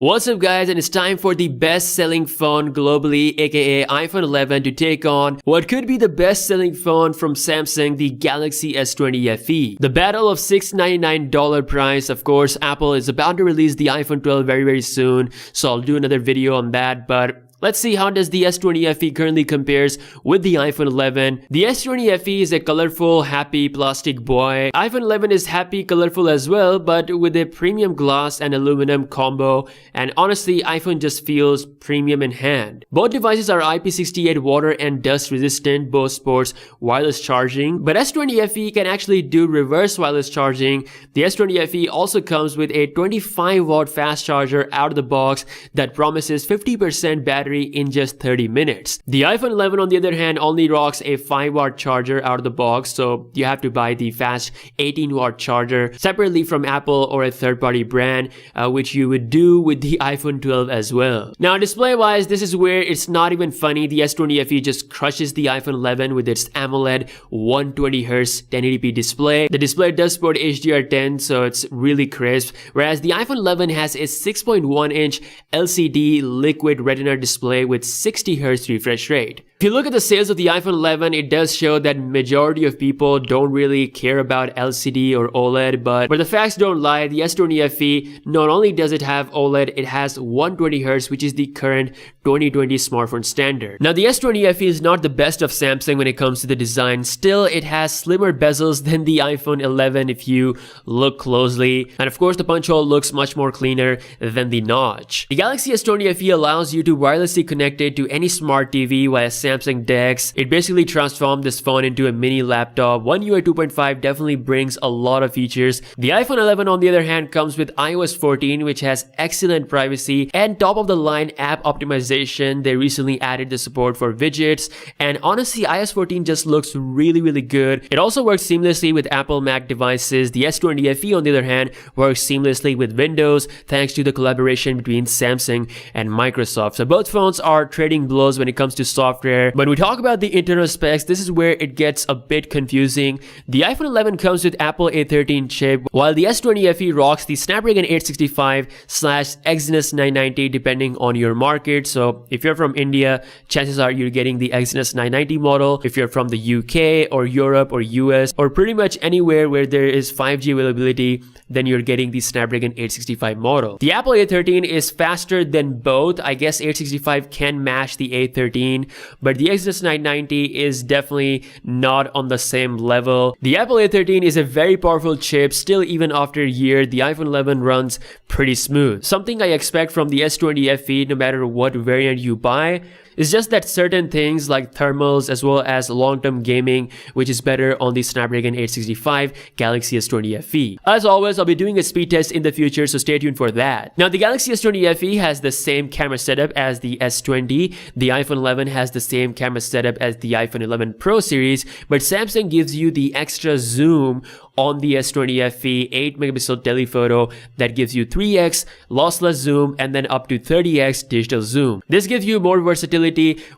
What's up guys, and it's time for the best selling phone globally, aka iPhone 11, to take on what could be the best selling phone from Samsung, the Galaxy S20 Fe. The battle of $699 price. Of course, Apple is about to release the iPhone 12 very soon, so I'll do another video on that, but let's see how does the S20 Fe currently compares with the iPhone 11. The S20 Fe is a colorful, happy plastic boy. iPhone 11 is happy, colorful as well, but with a premium glass and aluminum combo. And honestly, iPhone just feels premium in hand. Both devices are IP68 water and dust resistant. Both sports wireless charging, but S20 Fe can actually do reverse wireless charging. The S20 Fe also comes with a 25-watt fast charger out of the box that promises 50% battery in just 30 minutes. The iPhone 11 on the other hand only rocks a 5-watt charger out of the box, so you have to buy the fast 18-watt charger separately from Apple or a third-party brand, which you would do with the iPhone 12 as well. Now display wise, this is where it's not even funny. The S20 Fe just crushes the iPhone 11 with its AMOLED 120Hz 1080p display. The display does support HDR10, so it's really crisp, whereas the iPhone 11 has a 6.1-inch LCD liquid retina display with 60Hz refresh rate. If you look at the sales of the iPhone 11, it does show that majority of people don't really care about LCD or OLED, but the facts don't lie. The S20 Fe, not only does it have OLED, it has 120Hz, which is the current 2020 smartphone standard. Now the S20 Fe is not the best of Samsung when it comes to the design. Still, it has slimmer bezels than the iPhone 11 if you look closely, and of course the punch hole looks much more cleaner than the notch. The Galaxy S20 Fe allows you to wirelessly connect it to any smart TV via Samsung DeX. It basically transformed this phone into a mini laptop. One UI 2.5 definitely brings a lot of features. The iPhone 11 on the other hand comes with iOS 14, which has excellent privacy and top of the line app optimization. They recently added the support for widgets, and honestly iOS 14 just looks really good. It also works seamlessly with Apple Mac devices. The S20 Fe on the other hand works seamlessly with Windows thanks to the collaboration between Samsung and Microsoft. So both phones are trading blows when it comes to software. When we talk about the internal specs, this is where it gets a bit confusing. The iPhone 11 comes with Apple A13 chip, while the S20 Fe rocks the Snapdragon 865/Exynos 990 depending on your market. So if you're from India, chances are you're getting the Exynos 990 model. If you're from the UK or Europe or US or pretty much anywhere where there is 5G availability, then you're getting the Snapdragon 865 model. The Apple A13 is faster than both. I guess 865 can match the A13, but the Exynos 990 is definitely not on the same level. The Apple A13 is a very powerful chip. Still, even after a year, the iPhone 11 runs pretty smooth. Something I expect from the S20 Fe no matter what variant you buy is just that certain things like thermals as well as long-term gaming, which is better on the Snapdragon 865 Galaxy S20 Fe. As always, I'll be doing a speed test in the future, so stay tuned for that. Now the Galaxy S20 Fe has the same camera setup as the S20. The iPhone 11 has the same camera setup as the iPhone 11 Pro series, but Samsung gives you the extra zoom on the S20 Fe 8-megapixel telephoto that gives you 3x lossless zoom and then up to 30x digital zoom. This gives you more versatility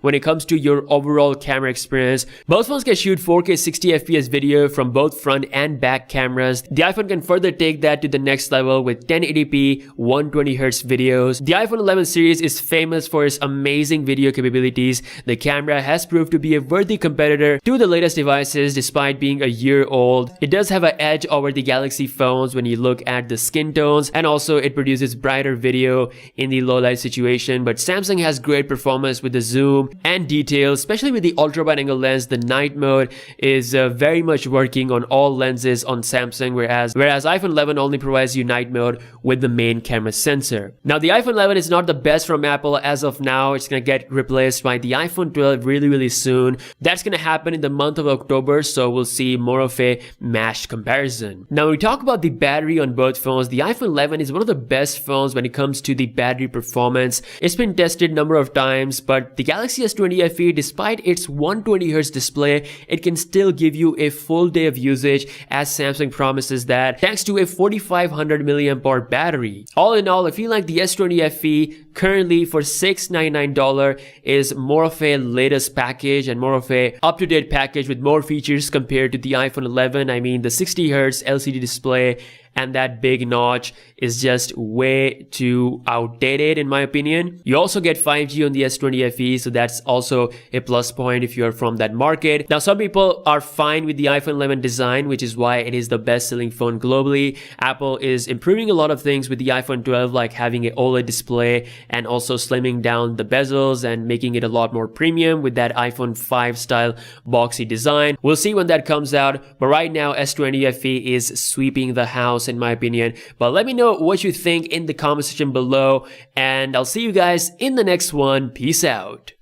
when it comes to your overall camera experience. Both phones can shoot 4K 60fps video from both front and back cameras. The iPhone can further take that to the next level with 1080p 120Hz videos. The iPhone 11 series is famous for its amazing video capabilities. The camera has proved to be a worthy competitor to the latest devices despite being a year old. It does have an edge over the Galaxy phones when you look at the skin tones, and also it produces brighter video in the low light situation, but Samsung has great performance with the zoom and detail, especially with the ultra wide angle lens. The night mode is very much working on all lenses on Samsung, whereas iPhone 11 only provides you night mode with the main camera sensor. Now the iPhone 11 is not the best from Apple as of now. It's gonna get replaced by the iPhone 12 really soon. That's gonna happen in the month of October, so we'll see more of a mashed comparison. Now when we talk about the battery on both phones, the iPhone 11 is one of the best phones when it comes to the battery performance. It's been tested a number of times, but the Galaxy S20 Fe, despite its 120Hz display, it can still give you a full day of usage, as Samsung promises that, thanks to a 4500 mAh battery. All in all, I feel like the S20 Fe currently for $699 is more of a latest package and more of a up-to-date package with more features compared to the iPhone 11. I mean, the 60Hz LCD display and that big notch is just way too outdated in my opinion. You also get 5G on the S20 Fe, so that's also a plus point if you're from that market. Now some people are fine with the iPhone 11 design, which is why it is the best selling phone globally. Apple is improving a lot of things with the iPhone 12, like having an OLED display and also slimming down the bezels and making it a lot more premium with that iPhone 5 style boxy design. We'll see when that comes out, but right now S20 Fe is sweeping the house in my opinion. But let me know what you think in the comment section below, and I'll see you guys in the next one. Peace out.